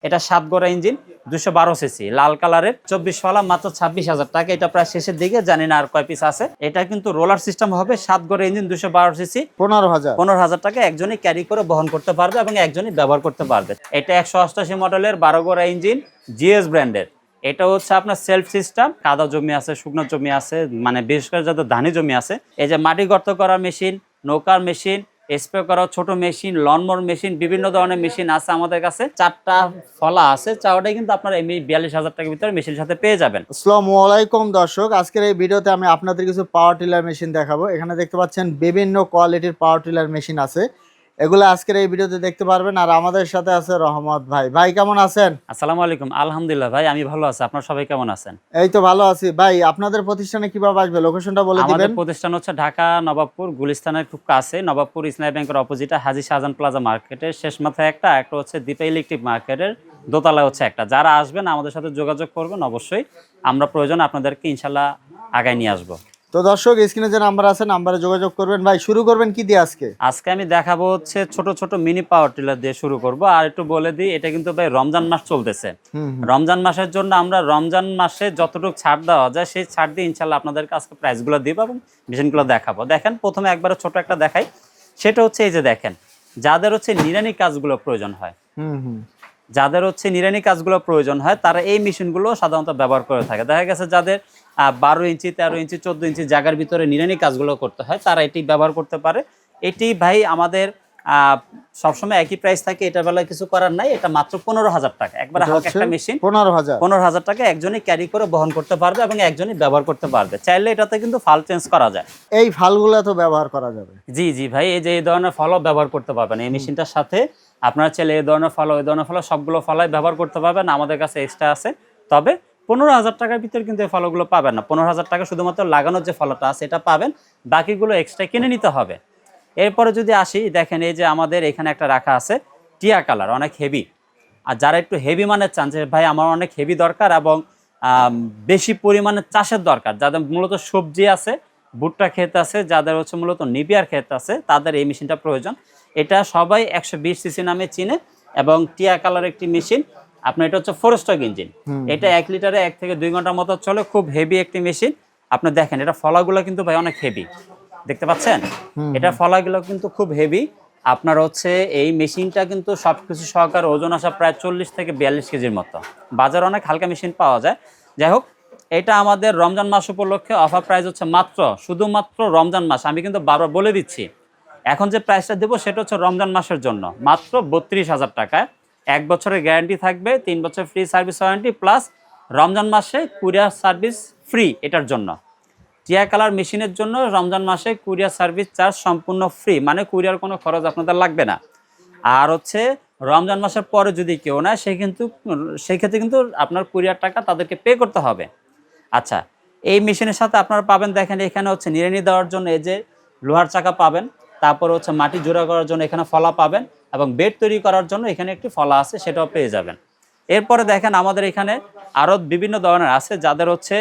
এটা 7 গড়া engine 212 CC লাল কালারের 24 ফলা মাত্র 26,000 টাকা। এটা প্রায় শেষের দিকে, জানি না আর কয় পিস আছে। এটা কিন্তু রোলার সিস্টেম হবে। 7 গড়া ইঞ্জিন 212 সিসি 15,000 টাকা। একজনই ক্যারি করে বহন করতে পারবে এবং একজনই ব্যবহার করতে পারবে। এটা 188 মডেলের 12 গড়া ইঞ্জিন জিএস ব্র্যান্ডের। এটা হচ্ছে আপনার সেলফ সিস্টেম। কাদা জমি আছে, শুকনো জমি আছে, মানে বিশেষ করে যাদের ধানি জমি আছে, এই যে মাটি গর্ত করা মেশিন, নৌকার মেশিন, স্প্রে করা ছোট মেশিন, লনমোর মেশিন, বিভিন্ন ধরনের মেশিন আছে আমাদের কাছে। 4টা ফলা আছে, চারটাই কিন্তু আপনার এমনি 42,000 টাকার ভিতরে মেশিনের সাথে পেয়ে যাবেন। আসসালামু আলাইকুম দর্শক, আজকের এই ভিডিওতে আমি আপনাদের কিছু পাওয়ার টিলার মেশিন দেখাবো। এখানে দেখতে পাচ্ছেন বিভিন্ন কোয়ালিটির পাওয়ার টিলার মেশিন আছে, এগুলো আজকের এই ভিডিওতে দেখতে পারবেন। আর আমাদের সাথে আছে রহমত ভাই। ভাই কেমন আছেন? আসসালামু আলাইকুম। আলহামদুলিল্লাহ ভাই, আমি ভালো আছি। আপনার সবাই কেমন আছেন? এই তো ভালো আছি ভাই। আপনাদের প্রতিষ্ঠানে কিভাবে আসবে, লোকেশনটা বলে দিবেন। আমাদের প্রতিষ্ঠান হচ্ছে ঢাকা নবাবপুর গুলিস্তানের খুব কাছে, নবাবপুর ইসলামী ব্যাংকের অপোজিটে হাজী শাহজাহান প্লাজা মার্কেটের শেষ মাথায় একটা হচ্ছে দীপা ইলেকট্রিক মার্কেটের দোতলায় হচ্ছে একটা। যারা আসবেন আমাদের সাথে যোগাযোগ করবেন অবশ্যই। আমরা প্রয়োজন আপনাদেরকে ইনশাল্লাহ আগায় নিয়ে আসবো। তো দর্শক, স্ক্রিনে যে নাম্বার আছে নাম্বারে যোগাযোগ করবেন। ভাই শুরু করবেন কি দিয়ে আজকে? আজকে আমি দেখাবো হচ্ছে ছোট ছোট মিনি পাওয়ার টিলার দিয়ে শুরু করব। আর একটু বলে দিই, এটা কিন্তু ভাই রমজান মাস চলতেছে। রমজান মাসের জন্য আমরা রমজান মাসে যতটুকু ছাড় দেওয়া যায় সেই ছাড় দিয়ে ইনশাল্লাহ আপনাদেরকে আজকে প্রাইসগুলো দিব এবং মেশিনগুলো দেখাবো। দেখেন, প্রথমে একবারে ছোট একটা দেখাই। সেটা হচ্ছে এই যে দেখেন, যাদের হচ্ছে নিড়ানি কাজগুলো প্রয়োজন হয়, যাদের হচ্ছে নিড়ানি কাজগুলো প্রয়োজন হয় তারা এই মেশিনগুলো সাধারণত ব্যবহার করে থাকে। দেখা গেছে যাদের 12 ইঞ্চি 13 ইঞ্চি 14 ইঞ্চি জায়গার ভিতরে নিড়ানি কাজগুলো করতে হয় তারা এটি ব্যবহার করতে পারে। এটি ভাই আমাদের সবসময় একই প্রাইস থাকে, এটা বেলায় কিছু করার নাই। এটা মাত্র 15,000 টাকা। একবার হালকা একটা মেশিন 15,000 টাকা। একজনই ক্যারি করে বহন করতে পারবে এবং একজনই ব্যবহার করতে পারবে। চাইলে এটাতে কিন্তু ফাল চেঞ্জ করা যায়। এই ফালগুলো তো ব্যবহার করা যাবে? জি জি ভাই, এই যে এই ধরনের ফলও ব্যবহার করতে পারবেন এই মেশিনটার সাথে। আপনারা চাইলে এই ধরনের ফল, ওই ধরনের ফল সবগুলো ফলাই ব্যবহার করতে পারবেন। আমাদের কাছে এক্সট্রা আছে। তবে 15,000 টাকার ভিতরে কিন্তু এই ফলগুলো পাবেন না। 15,000 টাকা শুধুমাত্র লাগানোর যে ফলটা আছে এটা পাবেন, বাকিগুলো এক্সট্রা কিনে নিতে হবে। এরপরে যদি আসি, দেখেন এই যে আমাদের এখানে একটা রাখা আছে টিয়া কালার, অনেক হেভি। আর যারা একটু হেভি মানের চান যে ভাই আমার অনেক হেভি দরকার এবং বেশি পরিমাণে চাষের দরকার, যাদের মূলত সবজি আছে, ভুট্টা ক্ষেত আছে, যাদের হচ্ছে মূলত নিবিয়ার ক্ষেত আছে, তাদের এই মেশিনটা প্রয়োজন। এটা সবাই 120 সিসি নামে চিনে এবং টিয়া কালার একটি মেশিন। আপনার এটা হচ্ছে 4 স্ট্রোক ইঞ্জিন। এটা 1 লিটারে 1 থেকে 2 ঘন্টার মতো চলে। খুব হেভি একটি মেশিন। আপনি দেখেন এটা ফলাগুলো কিন্তু ভাই অনেক হেভি, দেখতে পাচ্ছেন? এটা ফলাগুলো কিন্তু খুব হেভি। আপনার হচ্ছে এই মেশিনটা কিন্তু সবকিছু সহকারে ওজন আসা প্রায় 40 থেকে 42 কেজির মতো। বাজারে অনেক হালকা মেশিন পাওয়া যায়। যাই হোক, এটা আমাদের রমজান মাস উপলক্ষে অফার প্রাইস হচ্ছে মাত্র, শুধুমাত্র রমজান মাস। আমি কিন্তু বারবার বলে দিচ্ছি, এখন যে প্রাইসটা দেবো সেটা হচ্ছে রমজান মাসের জন্য, মাত্র 32,000 টাকায়। 1 বছরের গ্যারান্টি থাকবে, 3 বছর free service warranty, plus Ramzan মাসে কুরিয়ার সার্ভিস ফ্রি। এটার জন্য টিয়া কালার মেশিনের জন্য রমজান মাসে কুরিয়ার সার্ভিস চার্জ সম্পূর্ণ ফ্রি, মানে কুরিয়ার কোনো খরচ আপনাদের লাগবে না। আর হচ্ছে রমজান মাসের পরে যদি কেউ নেয় সেই ক্ষেত্রে কিন্তু আপনার কুরিয়ার টাকা তাদেরকে পে করতে হবে। আচ্ছা, এই মেশিনের সাথে আপনারা পাবেন, দেখেন এখানে হচ্ছে নিড়ানি দেওয়ার জন্য এই যে লোহার চাকা পাবেন, তারপর হচ্ছে মাটি জোড়া করার জন্য এখানে ফলা পাবেন এবং বেড তৈরি করার জন্য এখানে একটি ফলা আছে, সেটাও পেয়ে যাবেন। এরপরে দেখেন আমাদের এখানে আরও বিভিন্ন ধরনের আছে যাদের হচ্ছে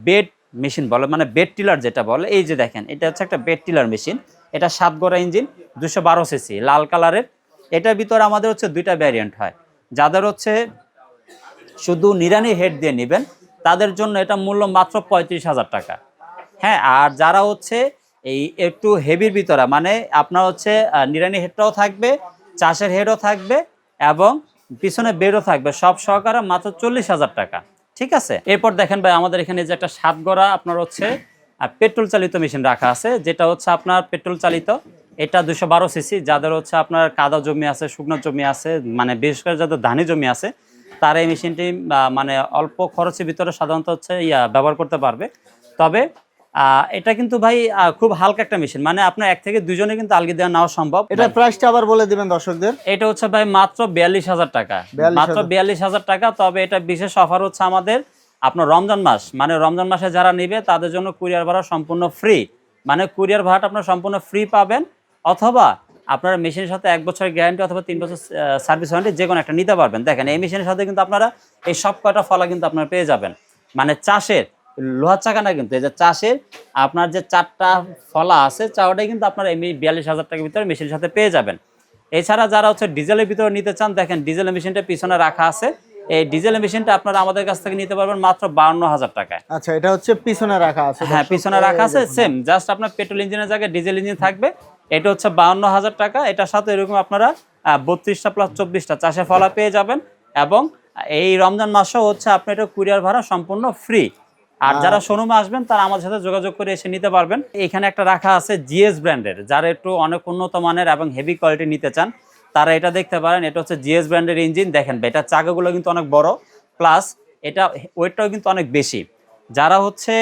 বেড মেশিন বলে, মানে বেড টিলার যেটা বলে। এই যে দেখেন, এটা হচ্ছে একটা বেড টিলার মেশিন। এটা 7 গড়া ইঞ্জিন 212 সিসি লাল কালারের। এটার ভিতরে আমাদের হচ্ছে 2টা ভ্যারিয়েন্ট হয়। যাদের হচ্ছে শুধু নিড়ানি হেড দিয়ে নেবেন তাদের জন্য এটা মূল্য মাত্র 35,000 টাকা। হ্যাঁ, আর যারা হচ্ছে এই একটু হেভির ভিতরে, মানে আপনার হচ্ছে নিড়ানি হেডটাও থাকবে, চাষের হেডও থাকবে এবং পিছনে বেডও থাকবে, সব সহকারে মাত্র 40,000 টাকা। ঠিক আছে। এরপর দেখেন ভাই, আমাদের এখানে যে একটা 7 গড়া আপনার হচ্ছে পেট্রোল চালিত মেশিন রাখা আছে, যেটা হচ্ছে আপনার পেট্রোল চালিত। এটা 212 সিসি। যাদের হচ্ছে আপনার কাদা জমি আছে, শুকনো জমি আছে, মানে বিশেষ করে যাদের ধানি জমি আছে, তারা এই মেশিনটি মানে অল্প খরচের ভিতরে সাধারণত হচ্ছে ব্যবহার করতে পারবে। তবে এটা কিন্তু ভাই খুব হালকা একটা মেশিন, মানে আপনার 1 থেকে 2 জনে কিন্তু আলগি দেওয়া নেওয়া সম্ভব। এটা প্রাইসটা আবার বলে দিবেন দর্শকদের। এটা হচ্ছে ভাই মাত্র 42,000 টাকা, মাত্র 42,000 টাকা। তবে এটা বিশেষ অফার হচ্ছে আমাদের আপনার রমজান মাস, মানে রমজান মাসে যারা নেবে তাদের জন্য কুরিয়ার ভাড়া সম্পূর্ণ ফ্রি, মানে কুরিয়ার ভাড়াটা আপনার সম্পূর্ণ ফ্রি পাবেন। অথবা আপনারা মেশিনের সাথে 1 বছরের গ্যারান্টি অথবা 3 বছর সার্ভিস ওয়ারেন্টি যে কোনো একটা নিতে পারবেন। দেখেন এই মেশিনের সাথে কিন্তু আপনারা এই সব কয়টা ফলা কিন্তু আপনারা পেয়ে যাবেন। মানে চাষের লোহার চাকা না, কিন্তু এই যে চাষের আপনার যে 4টা ফলা আছে, চারটাই কিন্তু আপনার এমনি 42,000 টাকার ভিতরে মেশিনের সাথে পেয়ে যাবেন। এছাড়া যারা হচ্ছে ডিজেলের ভিতরে নিতে চান, দেখেন ডিজেল মেশিনটা পিছনে রাখা আছে। এই ডিজেল মেশিনটা আপনারা আমাদের কাছ থেকে নিতে পারবেন মাত্র 52,000 টাকায়। আচ্ছা, এটা হচ্ছে পিছনে রাখা আছে। হ্যাঁ, দর্শক, পিছনে রাখা আছে, সেম জাস্ট আপনার পেট্রোল ইঞ্জিনের জায়গায় ডিজেল ইঞ্জিন থাকবে। এটা হচ্ছে 52,000 টাকা। এটার সাথে এরকম আপনারা 32টা প্লাস 24টা চাষের ফলা পেয়ে যাবেন। এবং এই রমজান মাসেও হচ্ছে আপনি এটা কুরিয়ার ভাড়া সম্পূর্ণ ফ্রি। আর যারা শোরুমে আসবেন তারা আমাদের সাথে যোগাযোগ করে এসে নিতে পারবেন। এখানে একটা রাখা আছে জিএস ব্র্যান্ডের, যারা একটু অনেক উন্নত মানের এবং হেভি কোয়ালিটি নিতে চান তারা এটা দেখতে পারেন। এটা হচ্ছে জিএস ব্র্যান্ডের ইঞ্জিন। দেখেন এটা চাকাগুলো কিন্তু অনেক বড়, প্লাস এটা ওয়েটটাও কিন্তু অনেক বেশি। যারা হচ্ছে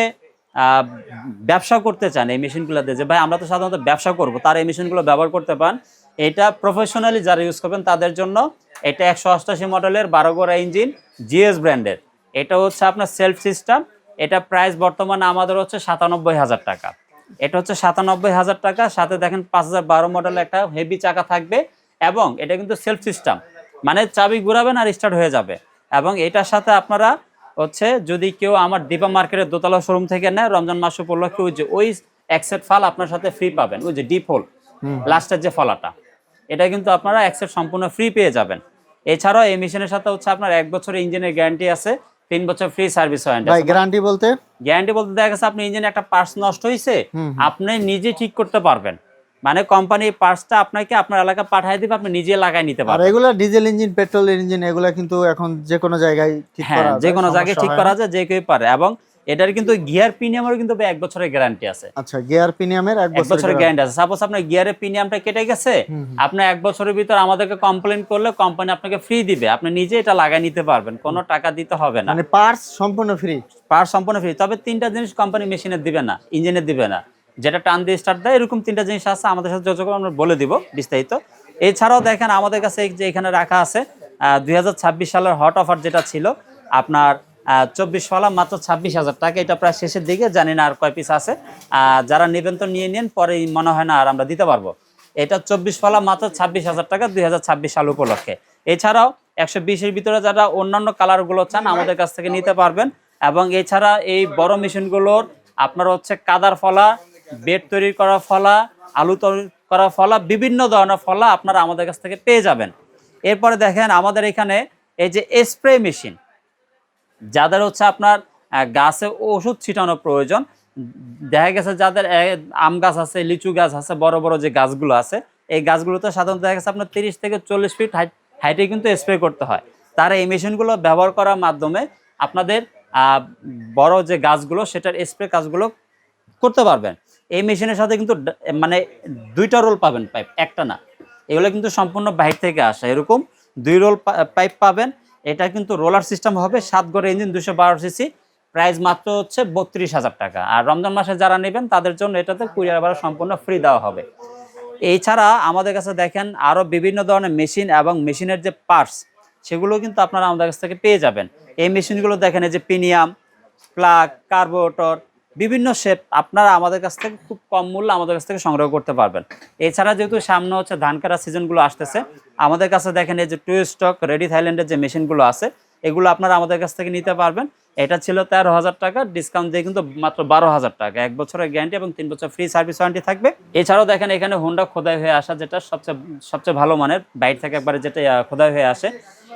ব্যবসা করতে চান এই মেশিনগুলোতে, যে ভাই আমরা তো সাধারণত ব্যবসা করব, তারা এই মেশিনগুলো ব্যবহার করতে পান। এটা প্রফেশনালি যারা ইউজ করবেন তাদের জন্য। এটা 188 মডেলের 12 গোড়া ইঞ্জিন, জিএস ব্র্যান্ডের। এটা হচ্ছে আপনার সেলফ সিস্টেম। এটা প্রাইস বর্তমানে আমাদের হচ্ছে 97,000 টাকা। এটা হচ্ছে 97,000 টাকা। সাথে দেখেন 5012 মডেলের একটা হেভি চাকা থাকবে। এবং এটা কিন্তু সেলফ সিস্টেম, মানে চাবি ঘুরাবেন আর স্টার্ট হয়ে যাবে। এবং এটার সাথে আপনারা হচ্ছে যদি কেউ আমার দীপা মার্কেটের দোতলা শোরুম থেকে নেয়, রমজান মাস উপলক্ষে ওই একসেট ফাল আপনার সাথে ফ্রি পাবেন। ওই যে ডিপ হোল লাস্টের যে ফলাটা, এটা কিন্তু আপনারা একসেট সম্পূর্ণ ফ্রি পেয়ে যাবেন। এছাড়াও এই মেশিনের সাথে হচ্ছে আপনার 1 বছরের ইঞ্জিনের গ্যারান্টি আছে, 3 বছর ফ্রি সার্ভিস ওয়ারেন্টি ভাই আছে। গ্যারান্টি বলতে দেখা গেছে আপনি ইঞ্জিনে একটা পার্টস নষ্ট হয়েছে, আপনি নিজে ঠিক করতে পারবেন। মানে কোম্পানি পার্টসটা আপনাকে আপনার এলাকা পাঠিয়ে দিবে, আপনি নিজে লাগাই নিতে আর পারবেন। এগুলা ডিজেল ইঞ্জিন, পেট্রোল ইঞ্জিন, এগুলা কিন্তু এখন যে কোনো জায়গায় ঠিক করা হ্যাঁ, যায়, যে কোনো জায়গায় সমস্যা ঠিক হয় করা না। যায়, যে কেউ পারে। এবং এটার কিন্তু গিয়ার প্রিমিয়ামের কিন্তু 1 বছরের গ্যারান্টি আছে। আচ্ছা, গিয়ার প্রিমিয়ামের 1 1 বছরের গ্যারান্টি আছে। সাপোজ আপনার গিয়ারের প্রিমিয়ামটা কেটে গেছে, আপনি 1 বছরের ভিতর আমাদেরকে কমপ্লেইন করলে কোম্পানি আপনাকে ফ্রি দিবে, আপনি নিজে এটা লাগাই নিতে পারবেন, কোনো টাকা দিতে হবে না। মানে পার্টস সম্পূর্ণ ফ্রি। পার্ট সম্পূর্ণ ফ্রি। তবে 3টা জিনিস কোম্পানি মেশিনের দিবে না, ইঞ্জিনের দিবে না। যেটা টান দিয়ে স্টার্ট দেয়, এরকম 3টা জিনিস আছে। আমাদের সাথে যোগাযোগ করে আমরা বলে দিব বিস্তারিত। এছাড়াও দেখেন আমাদের কাছে এই যে এখানে রাখা আছে 2026 সালের হট অফার যেটা ছিল আপনার 24 ফলা মাত্র 26,000 টাকা। এটা প্রায় শেষের দিকে, জানি না আর কয় পিস আছে। যারা নেবেন তো নিয়ে নেন, পরে মনে হয় না আর আমরা দিতে পারবো। এটা 24 ফলা মাত্র 26,000 টাকা 2026 সাল উপলক্ষে। এছাড়াও 120-এর ভিতরে যারা অন্যান্য কালারগুলো চান আমাদের কাছ থেকে নিতে পারবেন। এবং এছাড়া এই বড় মেশিনগুলোর আপনার হচ্ছে কাদার ফলা, বেড তৈরি করা ফলা, আলু তৈরি করা ফলা, বিভিন্ন ধরনের ফলা আপনারা আমাদের কাছ থেকে পেয়ে যাবেন। এরপরে দেখেন আমাদের এখানে এই যে স্প্রে মেশিন, যাদের হচ্ছে আপনার গাছে ওষুধ ছিটানোর প্রয়োজন, দেখা গেছে যাদের আম গাছ আছে, লিচু গাছ আছে, বড় বড় যে গাছগুলো আছে, এই গাছগুলোতে সাধারণত দেখা গেছে আপনার 30 থেকে 40 ফিট হাইটে কিন্তু স্প্রে করতে হয়। তারা এই মেশিনগুলো ব্যবহার করার মাধ্যমে আপনাদের বড় যে গাছগুলো সেটার স্প্রে কাজগুলো করতে পারবেন। এই মেশিনের সাথে কিন্তু মানে 2টা রোল পাবেন, পাইপ, একটা না। এগুলো কিন্তু সম্পূর্ণ বাইরে থেকে আসে, এরকম 2 রোল পাইপ পাবেন। এটা কিন্তু রোলার সিস্টেম হবে, 7 গড়ের ইঞ্জিন, 212 সিসি। প্রাইস মাত্র হচ্ছে 32,000 টাকা। আর রমজান মাসে যারা নেবেন তাদের জন্য এটাতে কুরিয়ার ভাড়া সম্পূর্ণ ফ্রি দেওয়া হবে। এছাড়া আমাদের কাছে দেখেন আরও বিভিন্ন ধরনের মেশিন এবং মেশিনের যে পার্টস, সেগুলো কিন্তু আপনারা আমাদের কাছ থেকে পেয়ে যাবেন। এই মেশিনগুলো দেখেন, এই যে পিনিয়াম, প্লাগ, কার্বোরেটর, বিভিন্ন শেপ আপনারা আমাদের কাছ থেকে খুব কম মূল্যে আমাদের কাছ থেকে সংগ্রহ করতে পারবেন। এছাড়া যেহেতু সামনে হচ্ছে ধান কাটার সিজনগুলো আসতেছে, আমাদের কাছে দেখেন এই যে টু স্টক রেডি থাইল্যান্ডের যে মেশিনগুলো আছে, এগুলো আপনারা আমাদের কাছ থেকে নিতে পারবেন। এটা ছিল 13,000 টাকা, ডিসকাউন্ট দিয়ে কিন্তু মাত্র 12,000 টাকা। 1 বছরের গ্যারান্টি এবং 3 বছর ফ্রি সার্ভিস ওয়ারেন্টি থাকবে। এছাড়াও দেখেন এখানে হোন্ডা খোদাই হয়ে আসা, যেটা সবচেয়ে ভালো মানের, বাইরে থেকে একবারে যেটা খোদাই হয়ে আসে,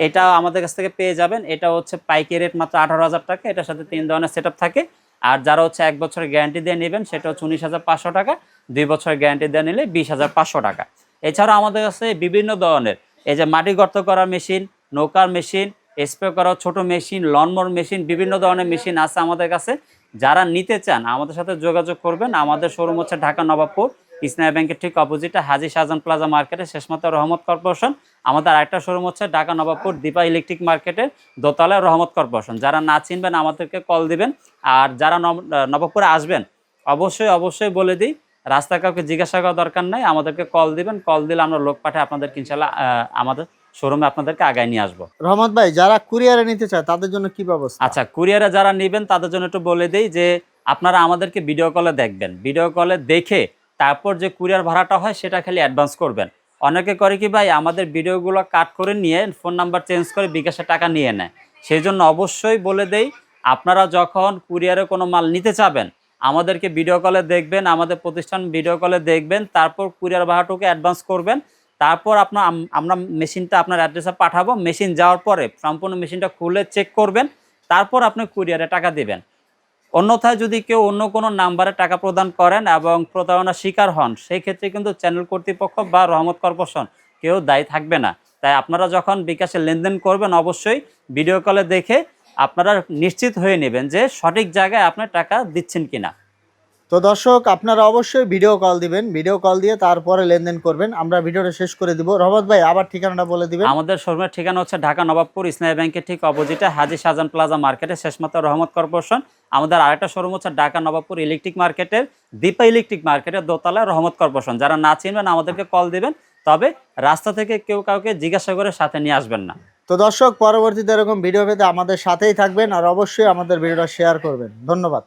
এটা আমাদের কাছ থেকে পেয়ে যাবেন। এটা হচ্ছে পাইকারি রেট মাত্র 18,000 টাকা। এটার সাথে 3 ধরনের সেটআপ থাকে। আর যারা হচ্ছে 1 বছরের গ্যারান্টি দিয়ে নেবেন সেটা হচ্ছে 19,500 টাকা, 2 বছরের গ্যারান্টি দিয়ে নিলে 20,500 টাকা। এছাড়াও আমাদের কাছে বিভিন্ন ধরনের এই যে মাটি গর্ত করার মেশিন, নৌকার মেশিন, স্প্রে করা ছোট মেশিন, লনমোর মেশিন, বিভিন্ন ধরনের মেশিন আছে আমাদের কাছে। যারা নিতে চান আমাদের সাথে যোগাযোগ করবেন। আমাদের শোরুম হচ্ছে ঢাকা নবাবপুর, ইসলামী ব্যাংকের ঠিক অপোজিটে, হাজী শাহজাহান প্লাজা মার্কেটে, শেষমাত্র রহমত কর্পোরেশন। আমাদের আরেকটা শোরুম হচ্ছে ঢাকা নবাবপুর দীপা ইলেকট্রিক মার্কেটের দোতলায়, রহমত কর্পোরেশন। যারা না চিনবেন আমাদেরকে কল দিবেন। আর যারা নবাবপুরে আসবেন অবশ্যই বলে দিই, রাস্তায় কাউকে জিজ্ঞাসা করার দরকার নাই, আমাদেরকে কল দিবেন। কল দিলে আমরা লোক পাঠিয়ে আপনাদেরকে ইনশাল্লাহ আমাদের শোরুমে আপনাদেরকে আগায় নিয়ে আসবো। রহমত ভাই, যারা কুরিয়ারে নিতে চায় তাদের জন্য কি ব্যবস্থা? আচ্ছা, কুরিয়ারে যারা নেবেন তাদের জন্য একটু বলে দেই যে আপনারা আমাদেরকে ভিডিও কলে দেখবেন। ভিডিও কলে দেখে তারপর যে কুরিয়ার ভাড়াটা হয় সেটা খালি অ্যাডভান্স করবেন। অনেকে করে কি ভাই, আমাদের ভিডিওগুলো কাট করে নিয়ে ফোন নাম্বার চেঞ্জ করে বিকাশে টাকা নিয়ে নেয়। সেই জন্য অবশ্যই বলে দেই, আপনারা যখন কুরিয়ারে কোনো মাল নিতে চাবেন আমাদেরকে ভিডিও কলে দেখবেন, আমাদের প্রতিষ্ঠান ভিডিও কলে দেখবেন, তারপর কুরিয়ার ভাড়াটুকু অ্যাডভান্স করবেন। তারপর আমরা মেশিনটা আপনার অ্যাড্রেসে পাঠাবো। মেশিন যাওয়ার পরে সম্পূর্ণ মেশিনটা খুলে চেক করবেন, তারপর আপনি কুরিয়ারে টাকা দিবেন। অন্যথায় যদি কেউ অন্য কোনো নাম্বারে টাকা প্রদান করেন এবং প্রতারণার শিকার হন, সেই ক্ষেত্রে কিন্তু চ্যানেল কর্তৃপক্ষ বা রহমত কর্পোরেশন কেউ দায়ী থাকবে না। তাই আপনারা যখন বিকাশে লেনদেন করবেন, অবশ্যই ভিডিও কলে দেখে আপনারা নিশ্চিত হয়ে নেবেন যে সঠিক জায়গায় আপনার টাকা দিচ্ছেন কিনা। তো দর্শক, আপনারা অবশ্যই ভিডিও কল দিবেন, ভিডিও কল দিয়ে তারপরে লেনদেন করবেন। আমরা ভিডিওটা শেষ করে দিব। রহমত ভাই আবার ঠিকানাটা বলে দিবেন। আমাদের শোরুমের ঠিকানা হচ্ছে ঢাকা নবাবপুর ইসলামী ব্যাংকের ঠিক অপোজিটে হাজী শাহজাহান প্লাজা মার্কেটের শেষ মাত্র রহমত কর্পোরেশন। আমাদের আরেকটা শোরুম হচ্ছে ঢাকা নবাবপুর ইলেকট্রিক মার্কেটের দীপা ইলেকট্রিক মার্কেটের দোতলায় রহমত কর্পোরেশন। যারা না চিনবেন আমাদেরকে কল দিবেন, তবে রাস্তা থেকে কেউ কাউকে জিজ্ঞাসা করে সাথে নিয়ে আসবেন না। তো দর্শক, পরবর্তীতে এরকম ভিডিও পেতে আমাদের সাথেই থাকবেন আর অবশ্যই আমাদের ভিডিওটা শেয়ার করবেন। ধন্যবাদ।